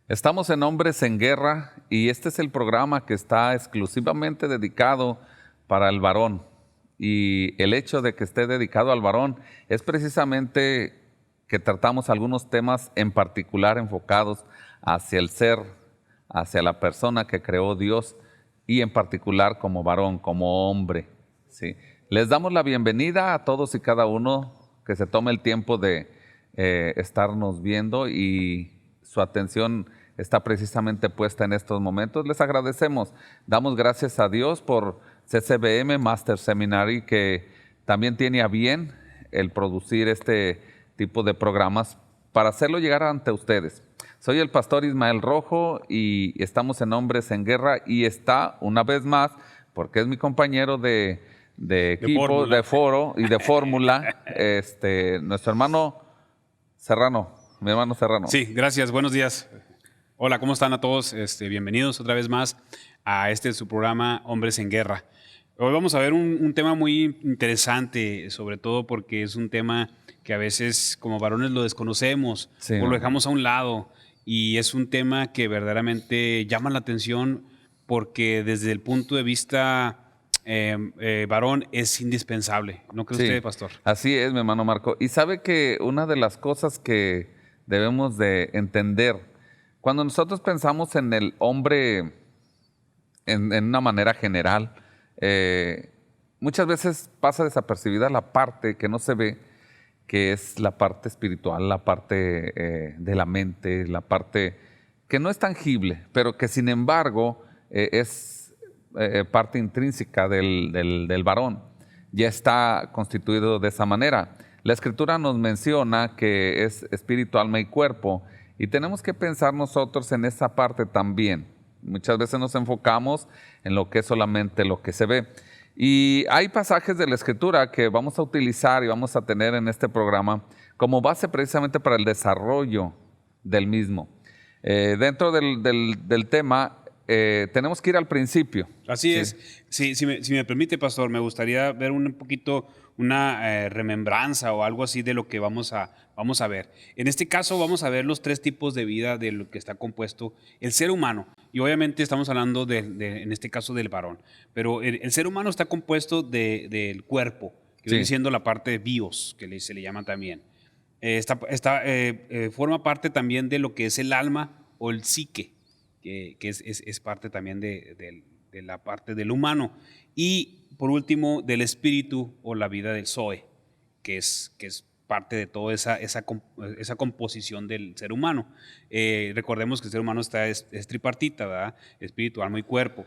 Estamos en Hombres en Guerra y este es el programa que está exclusivamente dedicado para el varón. Y el hecho de que esté dedicado al varón es precisamente que tratamos algunos temas en particular enfocados hacia el ser, hacia la persona que creó Dios y en particular como varón, como hombre. ¿Sí? Les damos la bienvenida a todos y cada uno que se tome el tiempo de estarnos viendo y su atención está precisamente puesta en estos momentos. Les agradecemos, damos gracias a Dios por CCBM Master Seminary, que también tiene a bien el producir este tipo de programas para hacerlo llegar ante ustedes. Soy el pastor Ismael Rojo y estamos en Hombres en Guerra y está una vez más, porque es mi compañero de equipo, de foro y de fórmula, nuestro hermano Serrano, mi hermano Serrano. Sí, gracias, buenos días. Hola, ¿cómo están a todos? Bienvenidos otra vez más a su programa Hombres en Guerra. Hoy vamos a ver un tema muy interesante, sobre todo porque es un tema que a veces como varones lo desconocemos, sí, o lo dejamos a un lado, y es un tema que verdaderamente llama la atención porque desde el punto de vista varón es indispensable. ¿No cree usted, pastor? Así es, mi hermano Marco. Y sabe que una de las cosas que debemos de entender, cuando nosotros pensamos en el hombre en una manera general, muchas veces pasa desapercibida la parte que no se ve, que es la parte espiritual, la parte de la mente, la parte que no es tangible, pero que sin embargo es parte intrínseca del varón. Ya está constituido de esa manera. La Escritura nos menciona que es espíritu, alma y cuerpo, y tenemos que pensar nosotros en esa parte también. Muchas veces nos enfocamos en lo que es solamente lo que se ve. Y hay pasajes de la Escritura que vamos a utilizar y vamos a tener en este programa como base precisamente para el desarrollo del mismo. Dentro del tema, tenemos que ir al principio. Así es. Sí, si me permite, pastor, me gustaría ver un poquito una remembranza o algo así de lo que vamos a ver. En este caso vamos a ver los tres tipos de vida de lo que está compuesto el ser humano. Y obviamente estamos hablando en este caso del varón. Pero el ser humano está compuesto del cuerpo, que viene siendo la parte de bios, que se le llama también. Forma parte también de lo que es el alma o el psique, que es parte también de la parte del humano. Y por último, del espíritu o la vida del Zoe, que es parte de toda esa composición del ser humano. Recordemos que el ser humano es tripartita, ¿verdad? Espíritu, alma y cuerpo.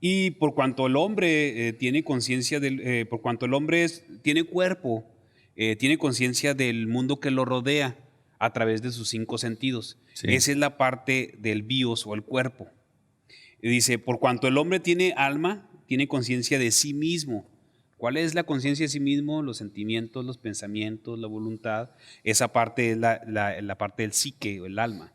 Y por cuanto el hombre tiene conciencia por cuanto el hombre tiene cuerpo, tiene conciencia del mundo que lo rodea a través de sus 5 sentidos. Sí. Esa es la parte del bios o el cuerpo. Y dice, por cuanto el hombre tiene alma, tiene conciencia de sí mismo. ¿Cuál es la conciencia de sí mismo? Los sentimientos, los pensamientos, la voluntad. Esa parte es la parte del psique o el alma.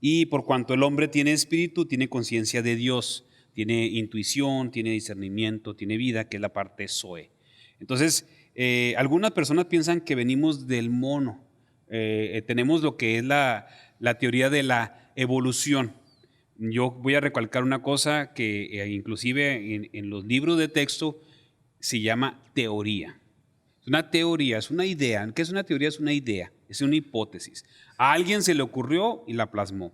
Y por cuanto el hombre tiene espíritu, tiene conciencia de Dios. Tiene intuición, tiene discernimiento, tiene vida, que es la parte Zoe. Entonces, algunas personas piensan que venimos del mono. Tenemos lo que es la teoría de la evolución. Yo voy a recalcar una cosa que inclusive en los libros de texto se llama teoría. Es una teoría, es una idea. ¿Qué es una teoría? Es una idea, es una hipótesis. A alguien se le ocurrió y la plasmó.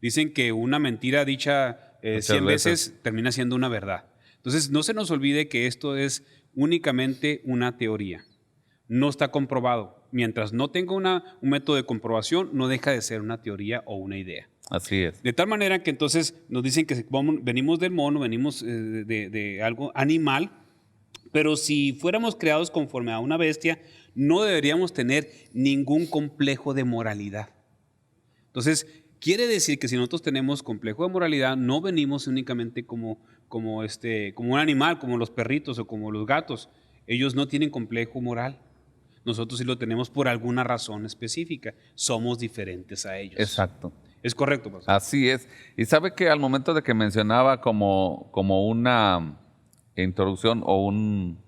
Dicen que una mentira dicha 100 veces termina siendo una verdad. Entonces, no se nos olvide que esto es únicamente una teoría. No está comprobado. Mientras no tenga un método de comprobación, no deja de ser una teoría o una idea. Así es. De tal manera que entonces nos dicen que venimos del mono, venimos de algo animal, pero si fuéramos creados conforme a una bestia, no deberíamos tener ningún complejo de moralidad. Entonces, quiere decir que si nosotros tenemos complejo de moralidad, no venimos únicamente como un animal, como los perritos o como los gatos. Ellos no tienen complejo moral. Nosotros sí lo tenemos por alguna razón específica. Somos diferentes a ellos. Exacto. ¿Es correcto, pastor? Así es. Y sabe que al momento de que mencionaba como una introducción o un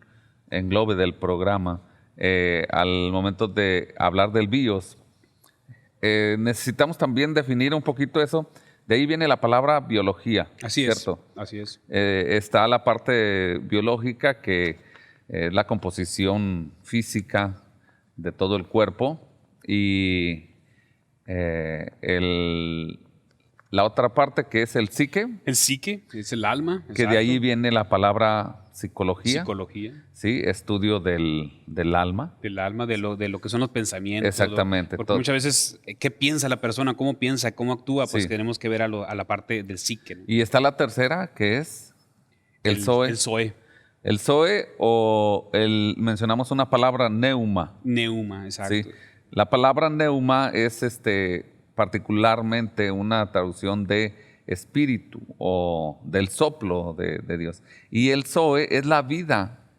englobe del programa, al momento de hablar del BIOS, necesitamos también definir un poquito eso. De ahí viene la palabra biología. Así ¿cierto? es, así es. Está la parte biológica, que es la composición física de todo el cuerpo, y la otra parte, que es el psique, El psique es el alma. que de ahí viene la palabra psicología. Psicología. Sí, estudio del alma. Del alma, de lo que son los pensamientos. Exactamente, Porque todo. muchas veces, ¿qué piensa la persona? ¿Cómo piensa? ¿Cómo actúa? Pues Sí. tenemos que ver a la parte del psique, ¿no? Y está la tercera, que es el zoe. El zoe. El zoe, mencionamos una palabra, neuma. Neuma, exacto. ¿sí? La palabra neuma es particularmente una traducción de espíritu o del soplo de Dios. Y el zoe es la vida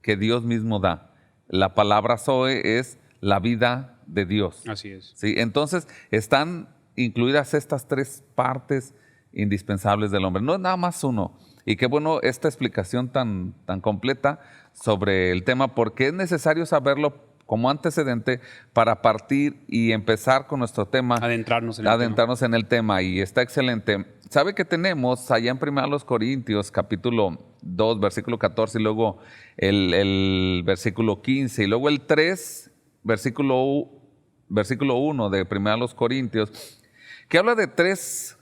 que Dios mismo da. La palabra zoe es la vida de Dios. Así es. ¿sí? Entonces están incluidas estas tres partes indispensables del hombre. No es nada más uno. Y qué bueno esta explicación tan completa sobre el tema, porque es necesario saberlo como antecedente para partir y empezar con nuestro tema. Adentrarnos en el tema. Y está excelente. ¿Sabe que tenemos allá en 1 Corintios, capítulo 2, versículo 14, y luego el versículo 15, y luego el 3, versículo 1 de 1 Corintios, que habla de tres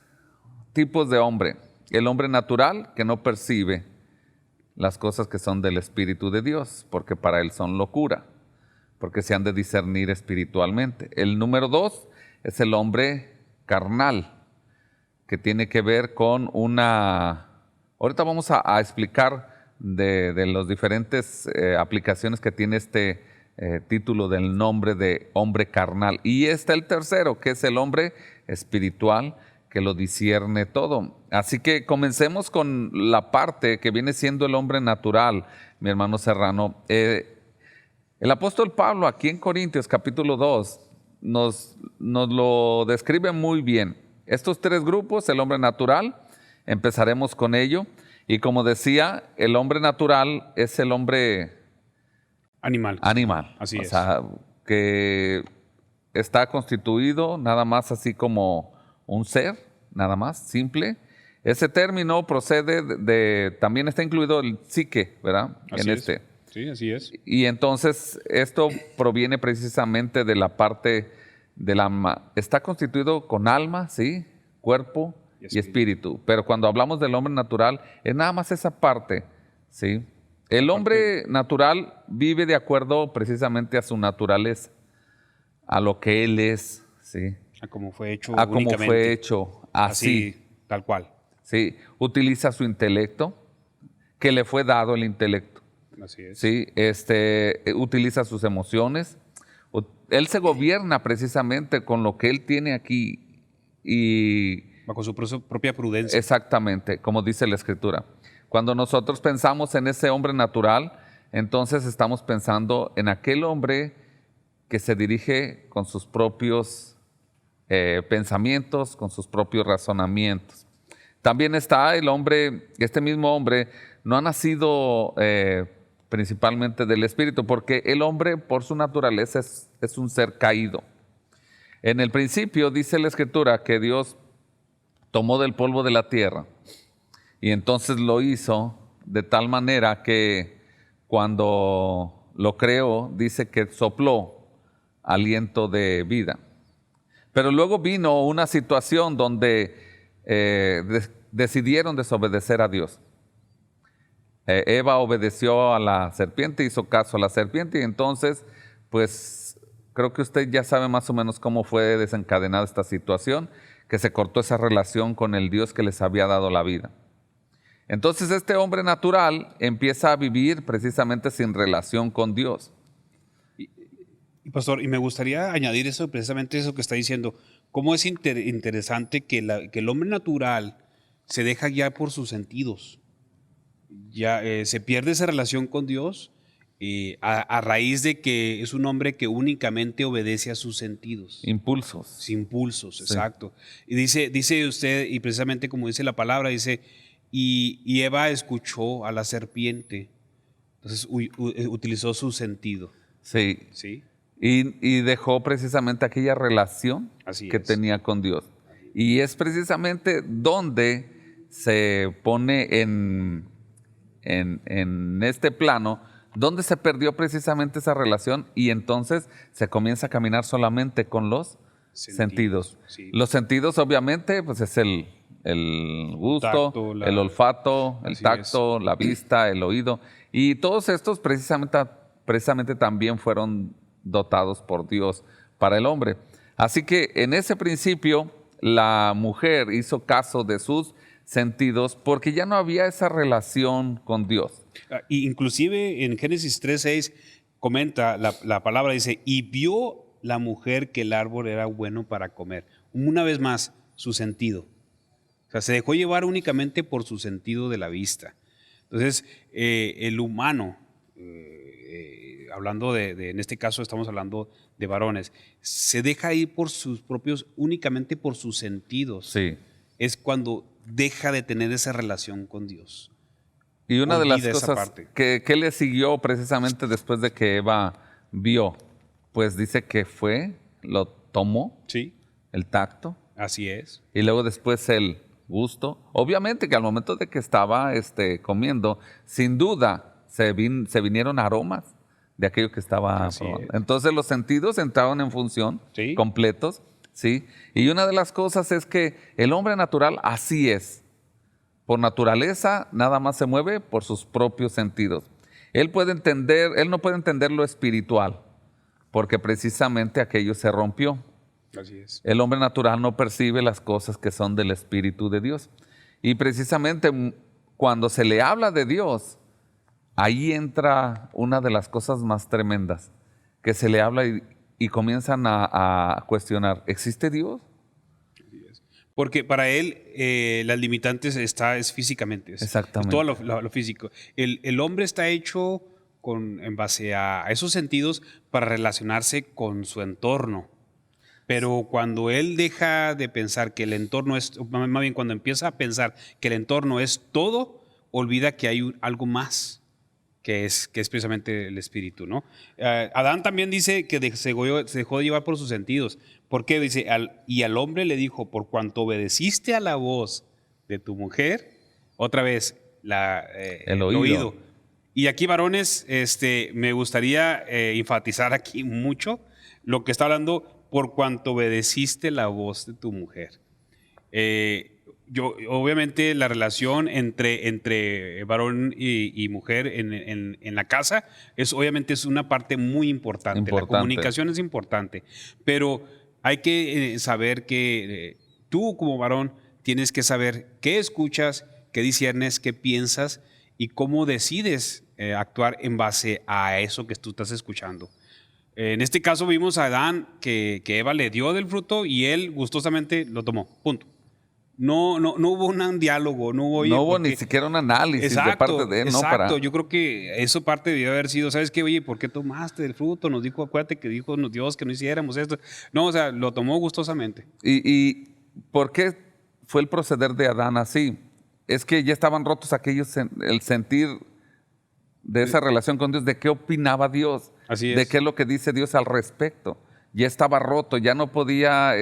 tipos de hombre? El hombre natural, que no percibe las cosas que son del Espíritu de Dios, porque para él son locura, porque se han de discernir espiritualmente. El número 2 es el hombre carnal, que tiene que ver con ahorita vamos a explicar de las diferentes aplicaciones que tiene este título del nombre de hombre carnal. Y está el tercero, que es el hombre espiritual, que lo discierne todo. Así que comencemos con la parte que viene siendo el hombre natural, mi hermano Serrano. El apóstol Pablo aquí en Corintios capítulo 2 nos lo describe muy bien. Estos tres grupos, el hombre natural, empezaremos con ello. Y como decía, el hombre natural es el hombre animal. Así es. O sea, que está constituido nada más así como un ser, nada más, simple. Ese término procede también está incluido el psique, ¿verdad? Así es. Sí, así es. Y entonces esto proviene precisamente de la parte del alma. Está constituido con alma, ¿sí? Cuerpo y espíritu. Pero cuando hablamos del hombre natural, es nada más esa parte, ¿sí? El hombre natural vive de acuerdo precisamente a su naturaleza, a lo que él es, ¿sí? A cómo fue hecho Cómo fue hecho, así. Tal cual. Sí, utiliza su intelecto, que le fue dado el intelecto. Así es. Sí, utiliza sus emociones. Él se gobierna precisamente con lo que él tiene aquí y bajo su propia prudencia. Exactamente, como dice la Escritura. Cuando nosotros pensamos en ese hombre natural, entonces estamos pensando en aquel hombre que se dirige con sus propios pensamientos, con sus propios razonamientos. También está el hombre, este mismo hombre no ha nacido principalmente del Espíritu, porque el hombre por su naturaleza es un ser caído. En el principio dice la Escritura que Dios tomó del polvo de la tierra y entonces lo hizo de tal manera que cuando lo creó dice que sopló aliento de vida. Pero luego vino una situación donde decidieron desobedecer a Dios. Eva obedeció a la serpiente, hizo caso a la serpiente y entonces, pues creo que usted ya sabe más o menos cómo fue desencadenada esta situación, que se cortó esa relación con el Dios que les había dado la vida. Entonces este hombre natural empieza a vivir precisamente sin relación con Dios. Y pastor, y me gustaría añadir eso, precisamente eso que está diciendo, cómo es interesante que el hombre natural se deja guiar por sus sentidos. Ya se pierde esa relación con Dios a raíz de que es un hombre que únicamente obedece a sus sentidos. Impulsos. Impulsos, sí. Exacto. Y dice usted, y precisamente como dice la palabra, dice, y Eva escuchó a la serpiente, entonces utilizó su sentido. Sí. ¿Sí? y dejó precisamente aquella relación Así que es. tenía con Dios. Y es precisamente donde se pone en este plano, donde se perdió precisamente esa relación y entonces se comienza a caminar solamente con los sentidos. Sí. Los sentidos obviamente pues es el gusto, Tacto, el olfato, el Así tacto, la vista, el oído. Y todos estos precisamente también fueron dotados por Dios para el hombre. Así que en ese principio la mujer hizo caso de sus sentidos porque ya no había esa relación con Dios. Y inclusive en Génesis 3:6 comenta, la palabra dice, y vio la mujer que el árbol era bueno para comer. Una vez más, su sentido. O sea, se dejó llevar únicamente por su sentido de la vista. Entonces, el humano, hablando en este caso estamos hablando de varones, se deja ir por sus propios, únicamente por sus sentidos. Sí. Es cuando deja de tener esa relación con Dios. Y una de las Olvida esa cosas parte. que le siguió precisamente después de que Eva vio, pues dice que lo tomó, Sí, el tacto, así es. y luego después el gusto. Obviamente que al momento de que estaba comiendo, sin duda se vinieron aromas de aquello que estaba Así probando. es. Entonces los sentidos entraron en función, Sí. completos, ¿sí? Y una de las cosas es que el hombre natural así es. Por naturaleza, nada más se mueve por sus propios sentidos. Él no puede entender lo espiritual, porque precisamente aquello se rompió. Así es. El hombre natural no percibe las cosas que son del Espíritu de Dios. Y precisamente cuando se le habla de Dios, ahí entra una de las cosas más tremendas, que se le habla y comienzan a cuestionar, ¿existe Dios? Porque para él las limitantes es físicamente. Es Exactamente. todo lo físico. El hombre está hecho en base a esos sentidos para relacionarse con su entorno. Pero cuando él deja de pensar que el entorno más bien cuando empieza a pensar que el entorno es todo, olvida que hay algo más, que es precisamente el espíritu, ¿no? Adán también dice que se dejó de llevar por sus sentidos. ¿Por qué? Dice, y al hombre le dijo, por cuanto obedeciste a la voz de tu mujer, otra vez, El oído. Y aquí, varones, me gustaría enfatizar aquí mucho lo que está hablando, por cuanto obedeciste la voz de tu mujer. Obviamente la relación entre varón y mujer en la casa obviamente es una parte muy importante. La comunicación es importante, pero hay que saber que tú como varón tienes que saber qué escuchas, qué disiernes, qué piensas y cómo decides actuar en base a eso que tú estás escuchando. En este caso vimos a Adán que Eva le dio del fruto y él gustosamente lo tomó, punto. No hubo un diálogo, no hubo ni siquiera un análisis exacto, de parte de él. Exacto, yo creo que eso parte debió haber sido, ¿sabes qué? Oye, ¿por qué tomaste del fruto? Nos dijo, acuérdate que dijo Dios que no hiciéramos esto. No, o sea, lo tomó gustosamente. ¿Y por qué fue el proceder de Adán así? Es que ya estaban rotos el sentir de esa relación con Dios, de qué opinaba Dios, Así es. de qué es lo que dice Dios al respecto. Ya estaba roto, ya no podía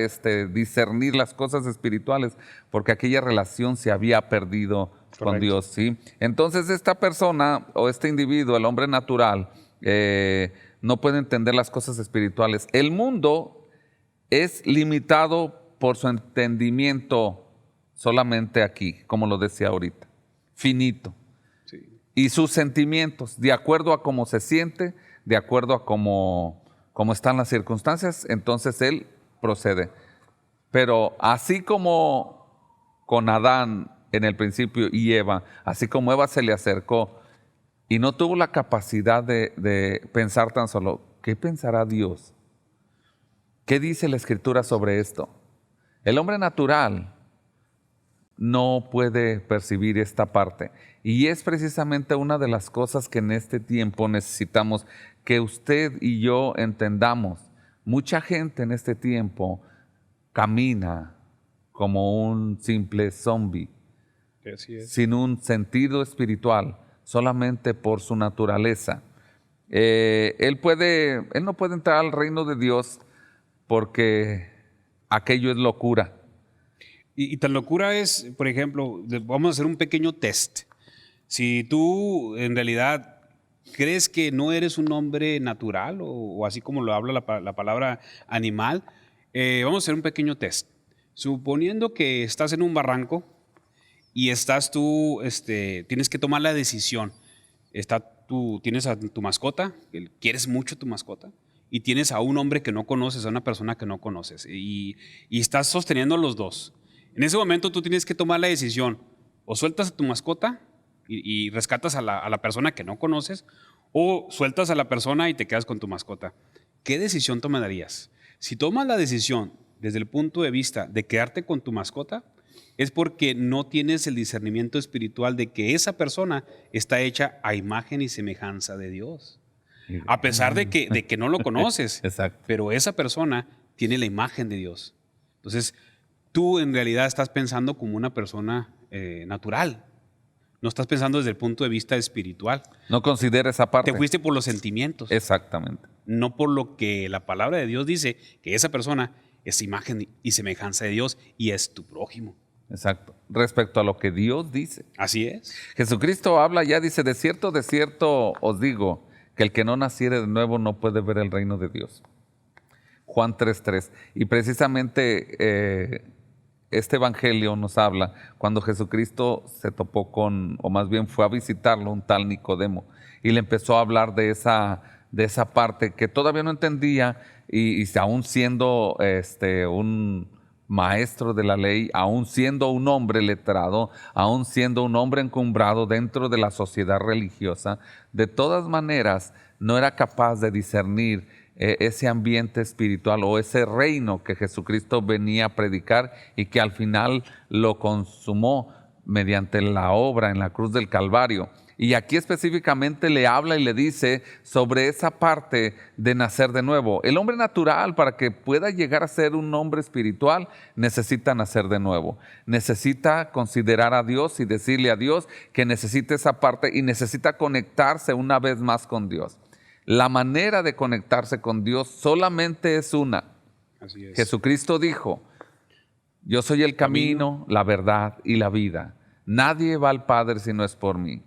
discernir las cosas espirituales porque aquella relación se había perdido con Dios. ¿Sí? Entonces esta persona o este individuo, el hombre natural, no puede entender las cosas espirituales. El mundo es limitado por su entendimiento solamente aquí, como lo decía ahorita, finito. Sí. Y sus sentimientos, de acuerdo a cómo se siente, de acuerdo a cómo están las circunstancias, entonces él procede. Pero así como con Adán en el principio y Eva, así como Eva se le acercó y no tuvo la capacidad de pensar tan solo, ¿qué pensará Dios? ¿Qué dice la Escritura sobre esto? El hombre natural no puede percibir esta parte. Y es precisamente una de las cosas que en este tiempo necesitamos que usted y yo entendamos. Mucha gente en este tiempo camina como un simple zombie, Así es. sin un sentido espiritual, solamente por su naturaleza. Él no puede entrar al reino de Dios porque aquello es locura. Y tan locura es, por ejemplo, vamos a hacer un pequeño test. Si tú en realidad crees que no eres un hombre natural o así como lo habla la palabra animal, vamos a hacer un pequeño test. Suponiendo que estás en un barranco y estás tú, tienes que tomar la decisión. Tienes a tu mascota, quieres mucho tu mascota, y tienes a un hombre que no conoces, a una persona que no conoces, y estás sosteniendo los dos. En ese momento tú tienes que tomar la decisión, o sueltas a tu mascota y rescatas a la persona que no conoces, o sueltas a la persona y te quedas con tu mascota. ¿Qué decisión tomarías? Si tomas la decisión desde el punto de vista de quedarte con tu mascota, es porque no tienes el discernimiento espiritual de que esa persona está hecha a imagen y semejanza de Dios. A pesar de que no lo conoces, Exacto. pero esa persona tiene la imagen de Dios. Entonces, tú en realidad estás pensando como una persona natural. No estás pensando desde el punto de vista espiritual. No considera esa parte. Te fuiste por los sentimientos. Exactamente. No por lo que la palabra de Dios dice, que esa persona es imagen y semejanza de Dios y es tu prójimo. Exacto. Respecto a lo que Dios dice. Así es. Jesucristo habla ya, dice, de cierto os digo, que el que no naciere de nuevo no puede ver el reino de Dios. Juan 3:3. Y precisamente este evangelio nos habla cuando Jesucristo se topó o más bien fue a visitarlo, un tal Nicodemo, y le empezó a hablar de esa parte que todavía no entendía, y aún siendo un maestro de la ley, aún siendo un hombre letrado, aún siendo un hombre encumbrado dentro de la sociedad religiosa, de todas maneras no era capaz de discernir ese ambiente espiritual o ese reino que Jesucristo venía a predicar y que al final lo consumó mediante la obra en la cruz del Calvario. Y aquí específicamente le habla y le dice sobre esa parte de nacer de nuevo. El hombre natural, para que pueda llegar a ser un hombre espiritual, necesita nacer de nuevo. Necesita considerar a Dios y decirle a Dios que necesita esa parte y necesita conectarse una vez más con Dios. La manera de conectarse con Dios solamente es una. Así es. Jesucristo dijo: yo soy el camino, la verdad y la vida. Nadie va al Padre si no es por mí.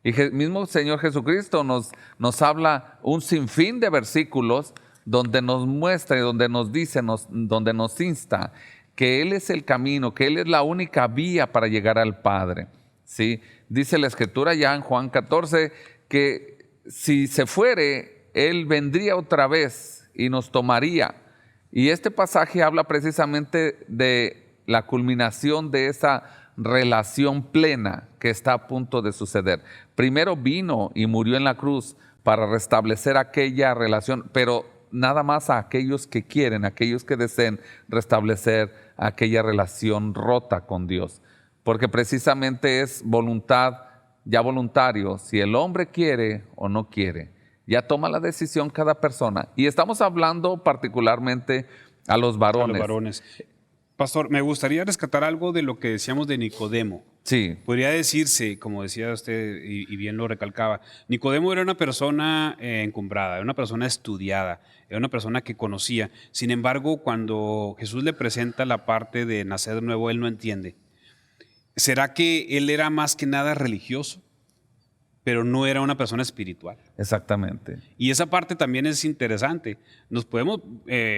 Y el mismo Señor Jesucristo nos habla un sinfín de versículos donde nos muestra y donde nos dice, donde nos insta que Él es el camino, que Él es la única vía para llegar al Padre. ¿Sí? Dice la Escritura ya en Juan 14 que si se fuere, Él vendría otra vez y nos tomaría. Y este pasaje habla precisamente de la culminación de esa relación plena que está a punto de suceder. Primero vino y murió en la cruz para restablecer aquella relación, pero nada más a aquellos que quieren, aquellos que deseen restablecer aquella relación rota con Dios. Porque precisamente es voluntad, ya voluntario, si el hombre quiere o no quiere. Ya toma la decisión cada persona. Y estamos hablando particularmente a los varones. A los varones. Pastor, me gustaría rescatar algo de lo que decíamos de Nicodemo. Sí. Podría decirse, como decía usted y bien lo recalcaba, Nicodemo era una persona encumbrada, era una persona estudiada, era una persona que conocía. Sin embargo, cuando Jesús le presenta la parte de nacer de nuevo, él no entiende. ¿Será que él era más que nada religioso, pero no era una persona espiritual? Exactamente. Y esa parte también es interesante. Nos podemos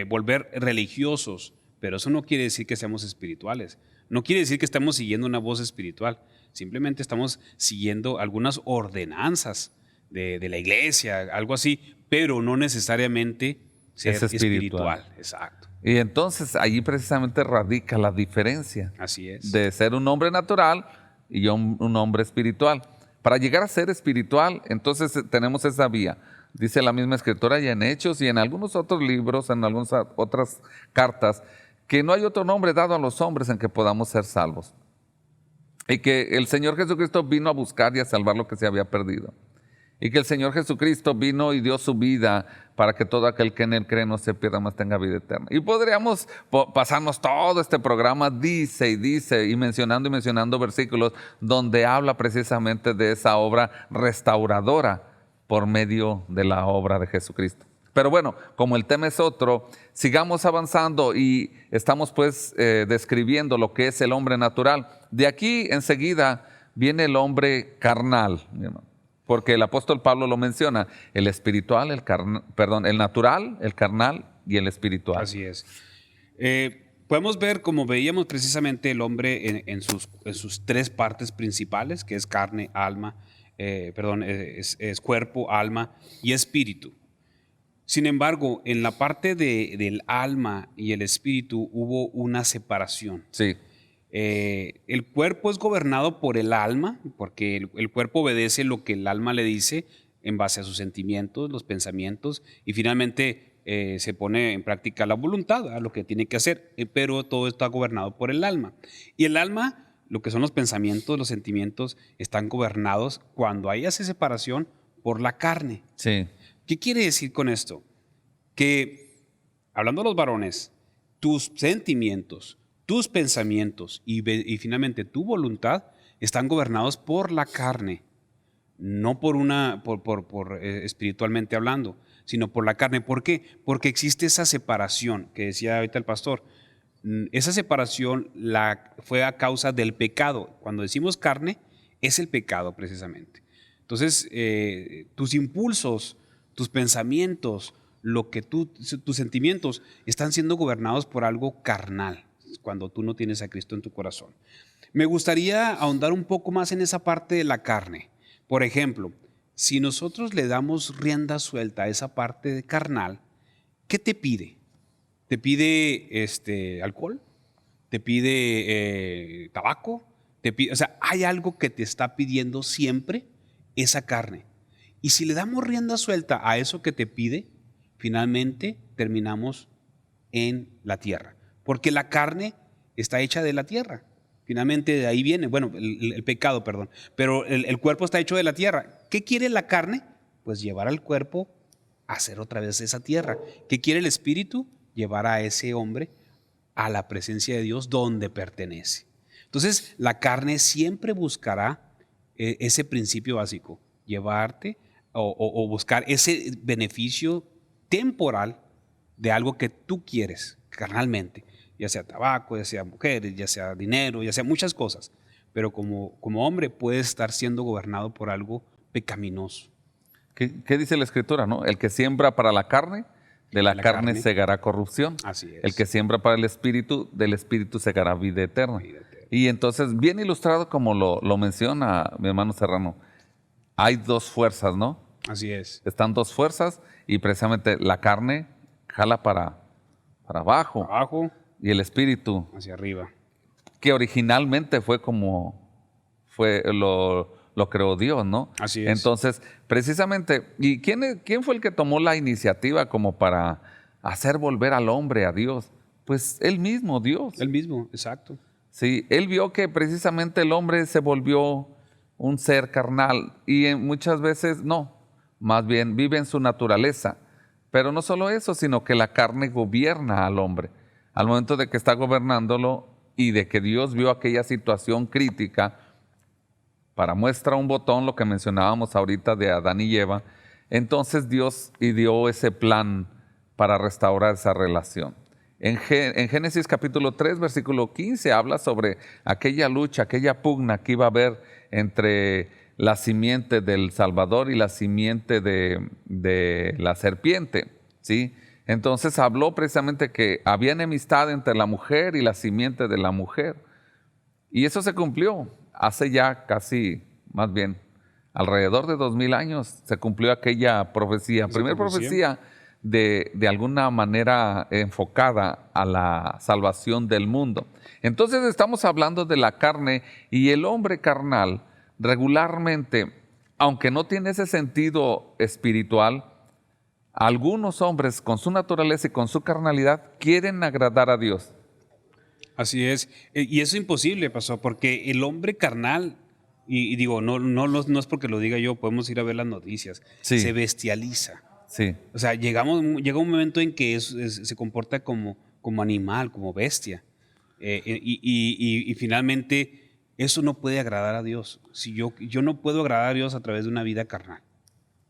volver religiosos, pero eso no quiere decir que seamos espirituales. No quiere decir que estemos siguiendo una voz espiritual. Simplemente estamos siguiendo algunas ordenanzas de la iglesia, algo así, pero no necesariamente ser Es espiritual. Exacto. Y entonces allí precisamente radica la diferencia. Así es. De ser un hombre natural y un hombre espiritual. Para llegar a ser espiritual, entonces tenemos esa vía. Dice la misma Escritura y en Hechos y en algunos otros libros, en algunas otras cartas, que no hay otro nombre dado a los hombres en que podamos ser salvos. Y que el Señor Jesucristo vino a buscar y a salvar lo que se había perdido. Y que el Señor Jesucristo vino y dio su vida para que todo aquel que en Él cree no se pierda, mas tenga vida eterna. Y podríamos pasarnos todo este programa, dice y mencionando versículos donde habla precisamente de esa obra restauradora por medio de la obra de Jesucristo. Pero bueno, como el tema es otro, sigamos avanzando y estamos pues describiendo lo que es el hombre natural. De aquí enseguida viene el hombre carnal, mi hermano, porque el apóstol Pablo lo menciona, el espiritual, el natural, el carnal y el espiritual. Así es. Podemos ver, como veíamos precisamente, el hombre en sus tres partes principales, que es carne, alma, es cuerpo, alma y espíritu. Sin embargo, en la parte del alma y el espíritu hubo una separación. Sí. El cuerpo es gobernado por el alma, porque el cuerpo obedece lo que el alma le dice en base a sus sentimientos, los pensamientos, y finalmente se pone en práctica la voluntad, a lo que tiene que hacer, pero todo está gobernado por el alma. Y el alma, lo que son los pensamientos, los sentimientos, están gobernados cuando hay esa separación por la carne. Sí. ¿Qué quiere decir con esto? Que, hablando de los varones, tus sentimientos, tus pensamientos y finalmente tu voluntad están gobernados por la carne, no espiritualmente hablando, sino por la carne. ¿Por qué? Porque existe esa separación que decía ahorita el pastor. Esa separación fue a causa del pecado. Cuando decimos carne, es el pecado precisamente. Entonces, tus impulsos, tus pensamientos, tus sentimientos están siendo gobernados por algo carnal cuando tú no tienes a Cristo en tu corazón. Me gustaría ahondar un poco más en esa parte de la carne. Por ejemplo, si nosotros le damos rienda suelta a esa parte carnal, ¿qué te pide? ¿Te pide alcohol? ¿Te pide tabaco? O sea, hay algo que te está pidiendo siempre esa carne. Y si le damos rienda suelta a eso que te pide, finalmente terminamos en la tierra. Porque la carne está hecha de la tierra. Finalmente de ahí viene, bueno, el pecado, perdón. Pero el cuerpo está hecho de la tierra. ¿Qué quiere la carne? Pues llevar al cuerpo a hacer otra vez esa tierra. ¿Qué quiere el espíritu? Llevar a ese hombre a la presencia de Dios donde pertenece. Entonces, la carne siempre buscará ese principio básico, llevarte o buscar ese beneficio temporal de algo que tú quieres carnalmente, ya sea tabaco, ya sea mujeres, ya sea dinero, ya sea muchas cosas. Pero como hombre puedes estar siendo gobernado por algo pecaminoso. ¿Qué dice la Escritura, no? El que siembra para la carne, de la carne segará corrupción. Así es. El que siembra para el espíritu, del espíritu segará vida eterna. Y entonces, bien ilustrado como lo menciona mi hermano Serrano, hay dos fuerzas, ¿no? Así es. Están dos fuerzas y precisamente la carne jala para abajo. Y el espíritu hacia arriba. Que originalmente fue como lo creó Dios, ¿no? Así es. Entonces, precisamente, ¿y quién fue el que tomó la iniciativa como para hacer volver al hombre a Dios? Pues él mismo, Dios. Él mismo, exacto. Sí, él vio que precisamente el hombre se volvió un ser carnal y muchas veces no, más bien vive en su naturaleza. Pero no solo eso, sino que la carne gobierna al hombre. Al momento de que está gobernándolo y de que Dios vio aquella situación crítica, para muestra un botón, lo que mencionábamos ahorita de Adán y Eva, entonces Dios ideó ese plan para restaurar esa relación. En Génesis capítulo 3, versículo 15, habla sobre aquella lucha, aquella pugna que iba a haber entre la simiente del Salvador y la simiente de la serpiente, ¿sí? Entonces habló precisamente que había enemistad entre la mujer y la simiente de la mujer. Y eso se cumplió hace ya casi, más bien, alrededor de 2000 años se cumplió aquella profecía. Primera profecía de alguna manera enfocada a la salvación del mundo. Entonces estamos hablando de la carne y el hombre carnal regularmente, aunque no tiene ese sentido espiritual, algunos hombres con su naturaleza y con su carnalidad quieren agradar a Dios. Así es. Y eso es imposible, pastor, porque el hombre carnal, y digo, no es porque lo diga yo, podemos ir a ver las noticias, sí. Se bestializa. Sí. O sea, llega un momento en que se comporta como animal, como bestia. Y finalmente eso no puede agradar a Dios. Si yo no puedo agradar a Dios a través de una vida carnal.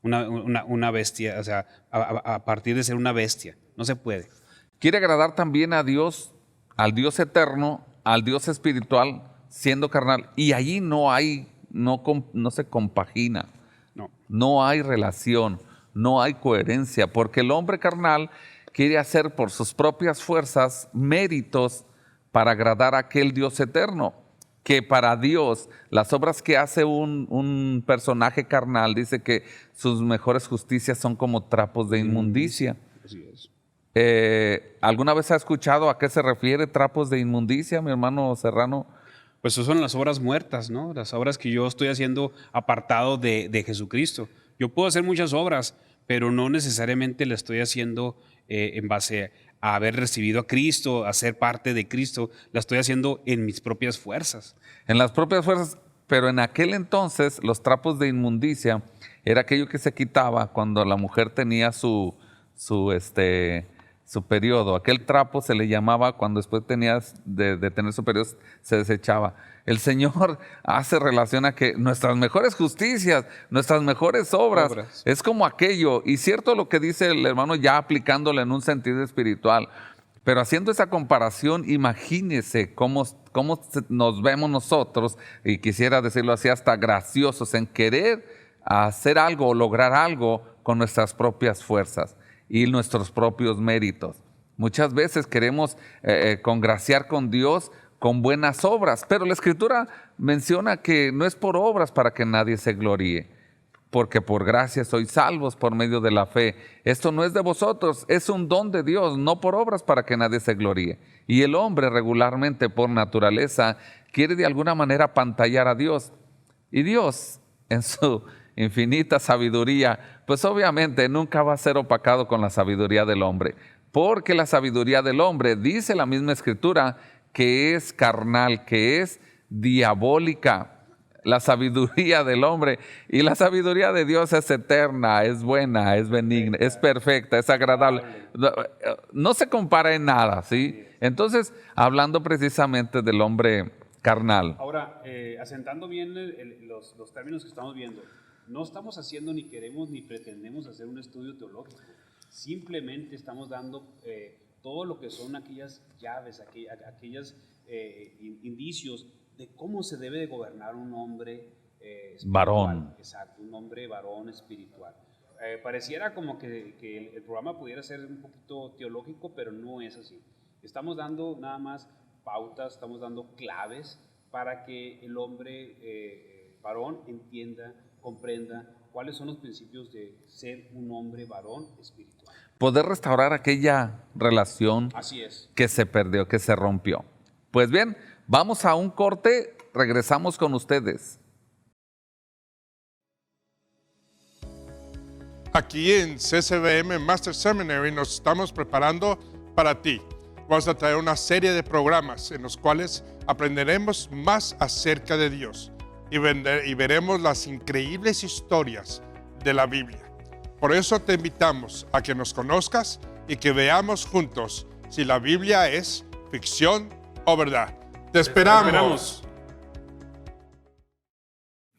una bestia, o sea, a partir de ser una bestia. No se puede. Quiere agradar también a Dios, al Dios eterno, al Dios espiritual, siendo carnal. Y allí no se compagina, No. no hay relación, no hay coherencia, porque el hombre carnal quiere hacer por sus propias fuerzas méritos para agradar a aquel Dios eterno, que para Dios las obras que hace un personaje carnal, dice que sus mejores justicias son como trapos de inmundicia. Así es. ¿Alguna vez ha escuchado a qué se refiere trapos de inmundicia, mi hermano Serrano? Pues eso son las obras muertas, ¿no? Las obras que yo estoy haciendo apartado de Jesucristo. Yo puedo hacer muchas obras, pero no necesariamente las estoy haciendo en base a haber recibido a Cristo, a ser parte de Cristo. La estoy haciendo en mis propias fuerzas. En las propias fuerzas, pero en aquel entonces los trapos de inmundicia era aquello que se quitaba cuando la mujer tenía su periodo. Aquel trapo se le llamaba cuando después tenías de tener su periodo, se desechaba. El Señor hace relación a que nuestras mejores justicias, nuestras mejores obras, es como aquello. Y cierto lo que dice el hermano, ya aplicándolo en un sentido espiritual. Pero haciendo esa comparación, imagínese cómo nos vemos nosotros, y quisiera decirlo así, hasta graciosos en querer hacer algo o lograr algo con nuestras propias fuerzas y nuestros propios méritos. Muchas veces queremos congraciar con Dios con buenas obras, pero la Escritura menciona que no es por obras para que nadie se gloríe, porque por gracia sois salvos por medio de la fe. Esto no es de vosotros, es un don de Dios, no por obras para que nadie se gloríe. Y el hombre regularmente, por naturaleza, quiere de alguna manera apantallar a Dios. Y Dios, en su infinita sabiduría, pues obviamente nunca va a ser opacado con la sabiduría del hombre, porque la sabiduría del hombre, dice la misma Escritura, que es carnal, que es diabólica. La sabiduría del hombre y la sabiduría de Dios es eterna, es buena, es benigna, es perfecta, es agradable. No se compara en nada, ¿sí? Entonces, hablando precisamente del hombre carnal. Ahora, asentando bien los términos que estamos viendo, no estamos haciendo ni queremos ni pretendemos hacer un estudio teológico. Simplemente estamos dando todo lo que son aquellas llaves, aquellos indicios de cómo se debe de gobernar un hombre espiritual. Varón. Exacto, un hombre varón espiritual. Pareciera como que el programa pudiera ser un poquito teológico, pero no es así. Estamos dando nada más pautas, estamos dando claves para que el hombre varón entienda, comprenda cuáles son los principios de ser un hombre varón espiritual. Poder restaurar aquella relación Así es. que se perdió, que se rompió. Pues bien, vamos a un corte, regresamos con ustedes. Aquí en CCBM Master Seminary nos estamos preparando para ti. Vamos a traer una serie de programas en los cuales aprenderemos más acerca de Dios y veremos las increíbles historias de la Biblia. Por eso te invitamos a que nos conozcas y que veamos juntos si la Biblia es ficción o verdad. ¡Te esperamos!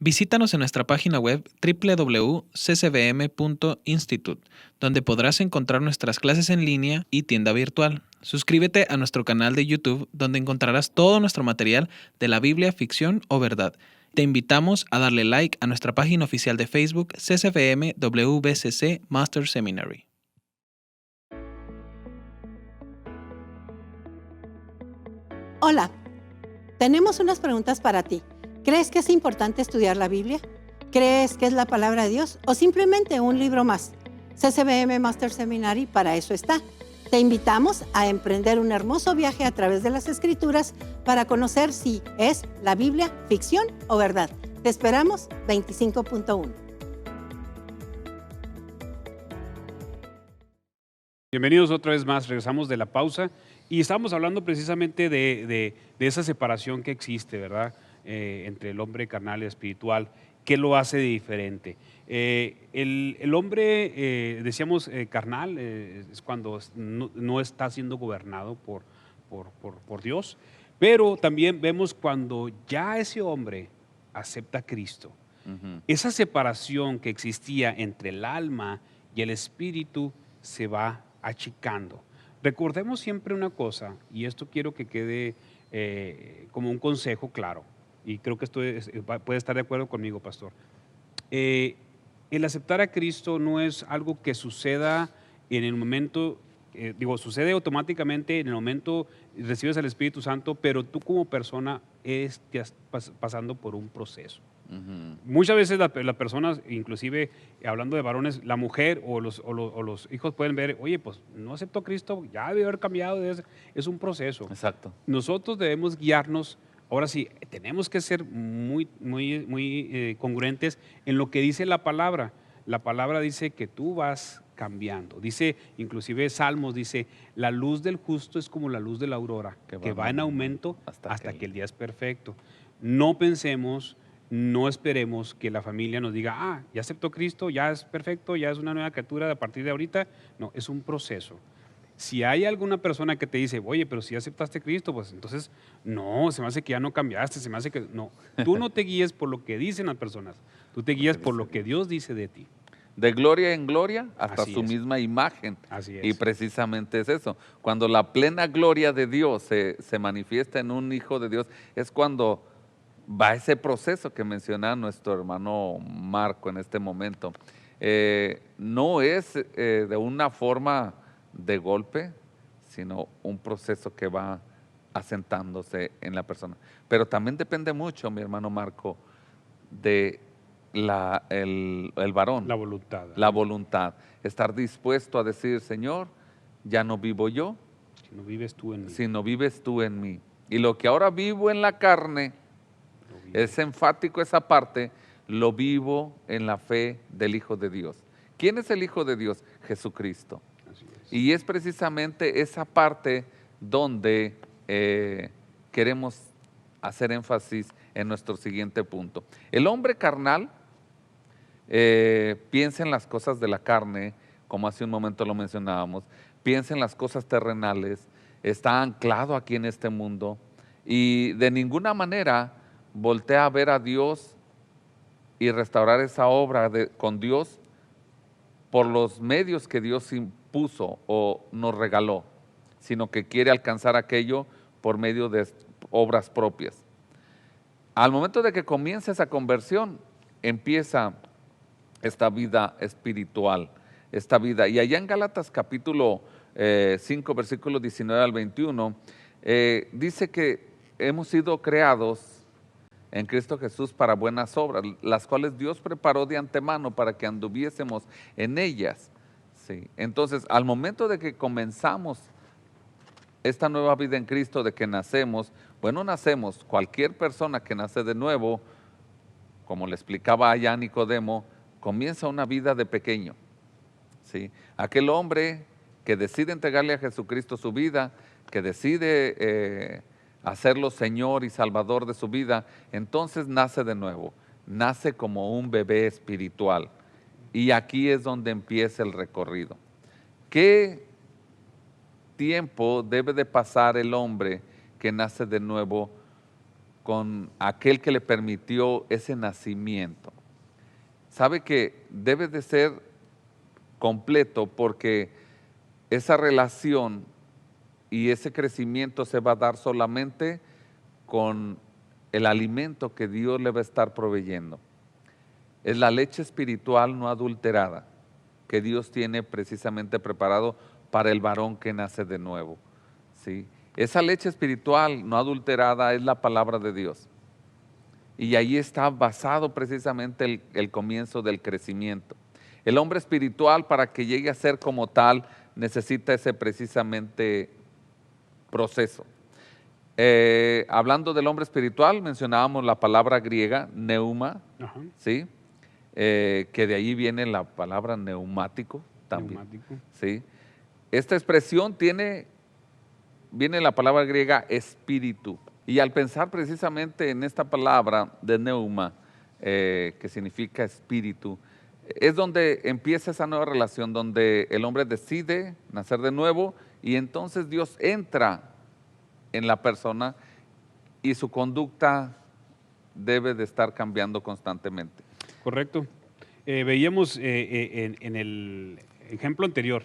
Visítanos en nuestra página web www.ccbm.institute, donde podrás encontrar nuestras clases en línea y tienda virtual. Suscríbete a nuestro canal de YouTube, donde encontrarás todo nuestro material de la Biblia, ficción o verdad. Te invitamos a darle like a nuestra página oficial de Facebook, CCBM WBCC Master Seminary. Hola, tenemos unas preguntas para ti. ¿Crees que es importante estudiar la Biblia? ¿Crees que es la palabra de Dios o simplemente un libro más? CCBM Master Seminary para eso está. Te invitamos a emprender un hermoso viaje a través de las Escrituras para conocer si es la Biblia ficción o verdad. Te esperamos 25.1. Bienvenidos otra vez más, regresamos de la pausa y estamos hablando precisamente de esa separación que existe, ¿verdad? Entre el hombre carnal y espiritual. ¿Qué lo hace de diferente? El hombre, decíamos, carnal, es cuando no está siendo gobernado por Dios, pero también vemos cuando ya ese hombre acepta a Cristo, Esa separación que existía entre el alma y el espíritu se va achicando. Recordemos siempre una cosa, y esto quiero que quede como un consejo claro, y creo que puede estar de acuerdo conmigo, pastor. El aceptar a Cristo no es algo que suceda en el momento, sucede automáticamente en el momento recibes al Espíritu Santo, pero tú como persona estás pasando por un proceso. Muchas veces las personas, inclusive hablando de varones, la mujer o los hijos pueden ver, oye, pues no aceptó a Cristo, ya debe haber cambiado, es un proceso. Exacto. Nosotros debemos guiarnos, ahora sí, tenemos que ser muy congruentes en lo que dice la palabra. La palabra dice que tú vas cambiando. Dice, inclusive Salmos dice, la luz del justo es como la luz de la aurora, que va en aumento hasta que el día es perfecto. No pensemos, no esperemos que la familia nos diga, ya aceptó Cristo, ya es perfecto, ya es una nueva criatura a partir de ahorita. No, es un proceso. Si hay alguna persona que te dice, oye, pero si aceptaste Cristo, pues entonces, no, se me hace que ya no cambiaste, se me hace que... No, tú no te guíes por lo que dicen las personas, tú te guías por lo que Dios dice de ti. De gloria en gloria hasta Así su es. misma imagen. Así es. Y precisamente es eso. Cuando la plena gloria de Dios se manifiesta en un hijo de Dios, es cuando va ese proceso que menciona nuestro hermano Marco en este momento. No es de una forma de golpe, sino un proceso que va asentándose en la persona. Pero también depende mucho, mi hermano Marco, de el varón. La voluntad. La voluntad. Estar dispuesto a decir, Señor, ya no vivo yo, Si no vives tú en mí. sino vives tú en mí. Y lo que ahora vivo en la carne, es enfático esa parte, lo vivo en la fe del Hijo de Dios. ¿Quién es el Hijo de Dios? Jesucristo. Así es. Y es precisamente esa parte donde queremos hacer énfasis en nuestro siguiente punto. El hombre carnal piensa en las cosas de la carne, como hace un momento lo mencionábamos, piensa en las cosas terrenales, está anclado aquí en este mundo y de ninguna manera voltea a ver a Dios y restaurar esa obra con Dios por los medios que Dios impuso o nos regaló, sino que quiere alcanzar aquello por medio de obras propias. Al momento de que comienza esa conversión, empieza esta vida espiritual, esta vida. Y allá en Gálatas capítulo 5, versículos 19 al 21, dice que hemos sido creados en Cristo Jesús para buenas obras, las cuales Dios preparó de antemano para que anduviésemos en ellas. Sí. Entonces, al momento de que comenzamos esta nueva vida en Cristo, de que nacemos, cualquier persona que nace de nuevo, como le explicaba allá Nicodemo, comienza una vida de pequeño. ¿Sí? Aquel hombre que decide entregarle a Jesucristo su vida, que decide hacerlo Señor y Salvador de su vida, entonces nace de nuevo, nace como un bebé espiritual. Y aquí es donde empieza el recorrido. ¿Qué tiempo debe de pasar el hombre que nace de nuevo con aquel que le permitió ese nacimiento? Sabe que debe de ser completo, porque esa relación y ese crecimiento se va a dar solamente con el alimento que Dios le va a estar proveyendo. Es la leche espiritual no adulterada que Dios tiene precisamente preparado para el varón que nace de nuevo. ¿Sí? Esa leche espiritual no adulterada es la palabra de Dios. Y ahí está basado precisamente el comienzo del crecimiento. El hombre espiritual, para que llegue a ser como tal, necesita ese precisamente proceso. Hablando del hombre espiritual, mencionábamos la palabra griega, neuma, ¿sí? Que de ahí viene la palabra neumático también. Neumático. ¿Sí? Esta expresión viene la palabra griega espíritu. Y al pensar precisamente en esta palabra de neuma, que significa espíritu, es donde empieza esa nueva relación, donde el hombre decide nacer de nuevo y entonces Dios entra en la persona y su conducta debe de estar cambiando constantemente. Correcto. Veíamos en el ejemplo anterior,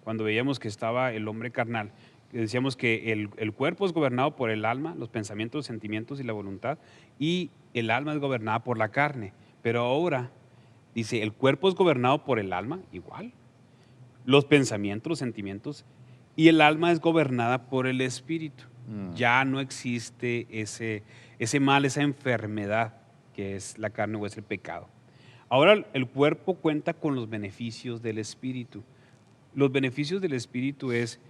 cuando veíamos que estaba el hombre carnal, que decíamos que el cuerpo es gobernado por el alma, los pensamientos, los sentimientos y la voluntad, y el alma es gobernada por la carne. Pero ahora dice, el cuerpo es gobernado por el alma, igual, los pensamientos, los sentimientos, y el alma es gobernada por el espíritu. Ya no existe ese mal, esa enfermedad que es la carne o es el pecado. Ahora el cuerpo cuenta con los beneficios del espíritu. Los beneficios del espíritu es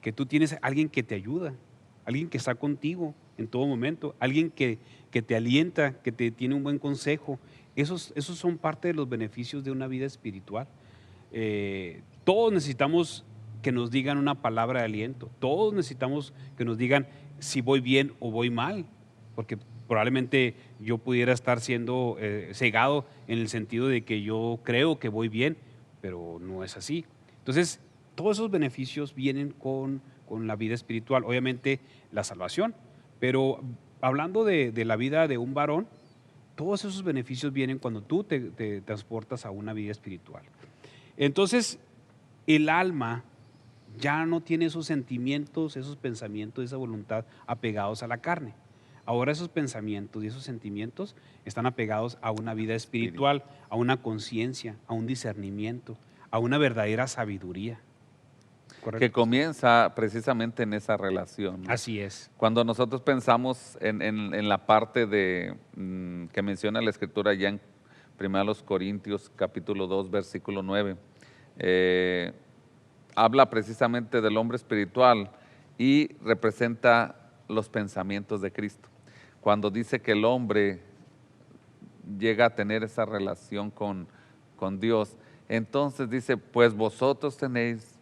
que tú tienes a alguien que te ayuda, alguien que está contigo en todo momento, alguien que te alienta, que te tiene un buen consejo. Esos son parte de los beneficios de una vida espiritual. Todos necesitamos que nos digan una palabra de aliento. Todos necesitamos que nos digan si voy bien o voy mal, porque probablemente yo pudiera estar siendo cegado en el sentido de que yo creo que voy bien, pero no es así. Entonces, todos esos beneficios vienen con la vida espiritual. Obviamente, la salvación, pero hablando de la vida de un varón, todos esos beneficios vienen cuando tú te transportas a una vida espiritual. Entonces, el alma ya no tiene esos sentimientos, esos pensamientos, esa voluntad apegados a la carne. Ahora esos pensamientos y esos sentimientos están apegados a una vida espiritual, a una conciencia, a un discernimiento, a una verdadera sabiduría. ¿Correcto? Que comienza precisamente en esa relación, ¿no? Así es. Cuando nosotros pensamos en la parte que menciona la Escritura ya en 1 Corintios capítulo 2, versículo 9, habla precisamente del hombre espiritual y representa los pensamientos de Cristo. Cuando dice que el hombre llega a tener esa relación con Dios, entonces dice, pues vosotros tenéis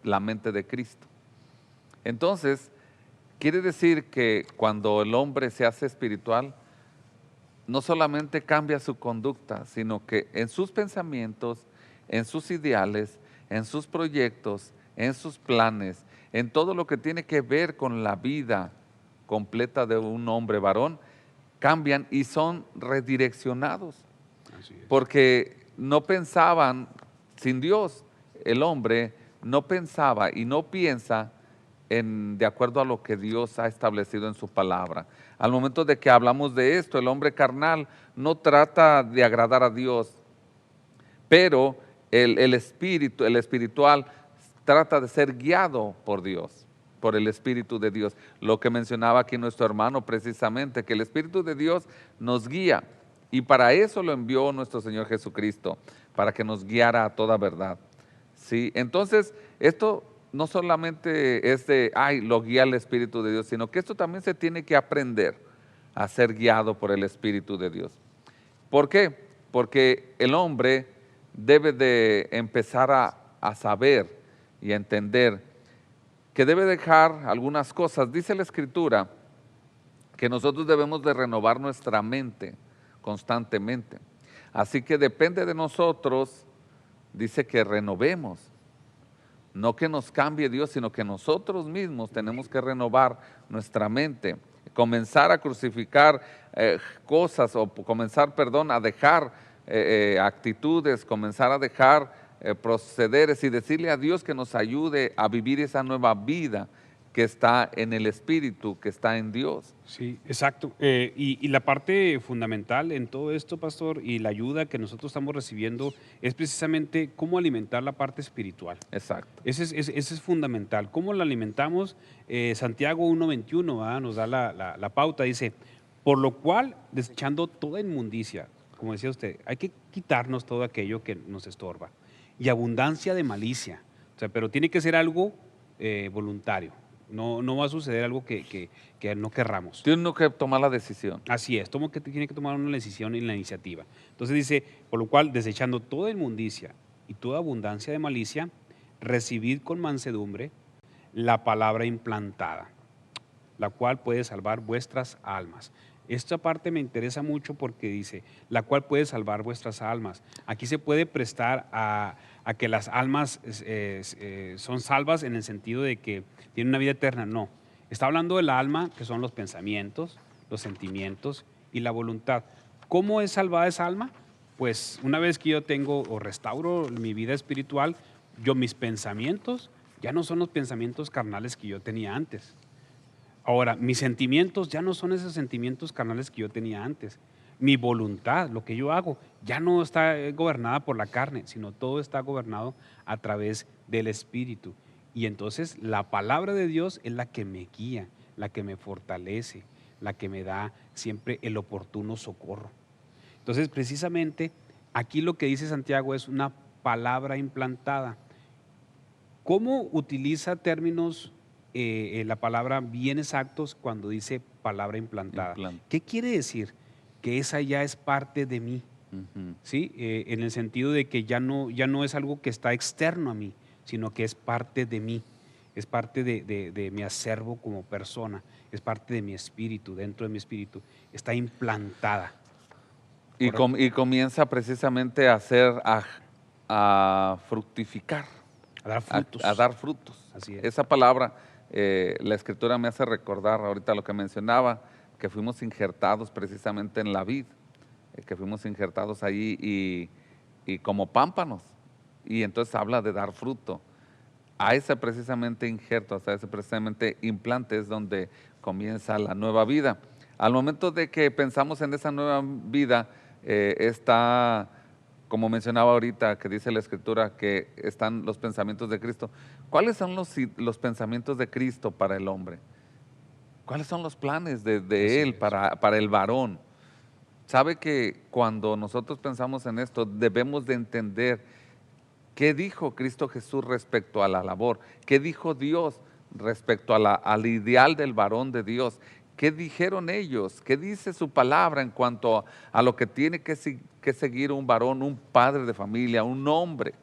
la mente de Cristo. Entonces, quiere decir que cuando el hombre se hace espiritual, no solamente cambia su conducta, sino que en sus pensamientos, en sus ideales, en sus proyectos, en sus planes, en todo lo que tiene que ver con la vida completa de un hombre varón, cambian y son redireccionados. Así es. Porque no pensaban, sin Dios, el hombre no pensaba y no piensa de acuerdo a lo que Dios ha establecido en su palabra. Al momento de que hablamos de esto, el hombre carnal no trata de agradar a Dios, pero el espiritual trata de ser guiado por Dios, por el Espíritu de Dios. Lo que mencionaba aquí nuestro hermano precisamente, que el Espíritu de Dios nos guía, y para eso lo envió nuestro Señor Jesucristo, para que nos guiara a toda verdad. ¿Sí? Entonces, esto no solamente es lo guía el Espíritu de Dios, sino que esto también se tiene que aprender a ser guiado por el Espíritu de Dios. ¿Por qué? Porque el hombre debe de empezar a saber y a entender que debe dejar algunas cosas. Dice la Escritura que nosotros debemos de renovar nuestra mente constantemente. Así que depende de nosotros, dice que renovemos. No que nos cambie Dios, sino que nosotros mismos tenemos que renovar nuestra mente, comenzar a crucificar cosas, o comenzar, a dejar actitudes, comenzar a dejar procederes y decirle a Dios que nos ayude a vivir esa nueva vida que está en el Espíritu, que está en Dios. Sí, exacto. Y la parte fundamental en todo esto, pastor, y la ayuda que nosotros estamos recibiendo es precisamente cómo alimentar la parte espiritual. Exacto. Ese es fundamental. ¿Cómo la alimentamos? Santiago 1:21 nos da la pauta, dice, por lo cual, desechando toda inmundicia, como decía usted, hay que quitarnos todo aquello que nos estorba, y abundancia de malicia. O sea, pero tiene que ser algo voluntario. No va a suceder algo que no querramos. Tiene que tomar la decisión. Así es, tiene que tomar una decisión y la iniciativa. Entonces dice, por lo cual, desechando toda inmundicia y toda abundancia de malicia, recibid con mansedumbre la palabra implantada, la cual puede salvar vuestras almas. Esta parte me interesa mucho porque dice, la cual puede salvar vuestras almas. Aquí se puede prestar a que las almas son salvas en el sentido de que tienen una vida eterna. No, está hablando del alma, que son los pensamientos, los sentimientos y la voluntad. ¿Cómo es salvada esa alma? pues una vez que yo tengo o restauro mi vida espiritual, mis pensamientos ya no son los pensamientos carnales que yo tenía antes. Ahora, mis sentimientos ya no son esos sentimientos carnales que yo tenía antes. Mi voluntad, lo que yo hago, ya no está gobernada por la carne, sino todo está gobernado a través del Espíritu. Y entonces la palabra de Dios es la que me guía, la que me fortalece, la que me da siempre el oportuno socorro. Entonces, precisamente, aquí lo que dice Santiago es una palabra implantada. ¿Cómo utiliza términos la palabra bien exactos cuando dice palabra implantada? ¿Qué quiere decir? Que esa ya es parte de mí, ¿sí? En el sentido de que ya no es algo que está externo a mí, sino que es parte de mí, es parte de mi acervo como persona, es parte de mi espíritu, dentro de mi espíritu, está implantada. Y comienza precisamente a fructificar. A dar frutos. A dar frutos. Así es. Esa palabra, la Escritura me hace recordar ahorita lo que mencionaba, que fuimos injertados precisamente en la vid, que fuimos injertados ahí y como pámpanos. Y entonces habla de dar fruto. A ese precisamente injerto, a ese precisamente implante es donde comienza la nueva vida. Al momento de que pensamos en esa nueva vida, está, como mencionaba ahorita, que dice la Escritura, que están los pensamientos de Cristo. ¿Cuáles son los pensamientos de Cristo para el hombre? ¿Cuáles son los planes de Él para el varón? Sabe que cuando nosotros pensamos en esto, debemos de entender qué dijo Cristo Jesús respecto a la labor, qué dijo Dios respecto al ideal del varón de Dios, qué dijeron ellos, qué dice su palabra en cuanto a lo que tiene que seguir un varón, un padre de familia, un hombre.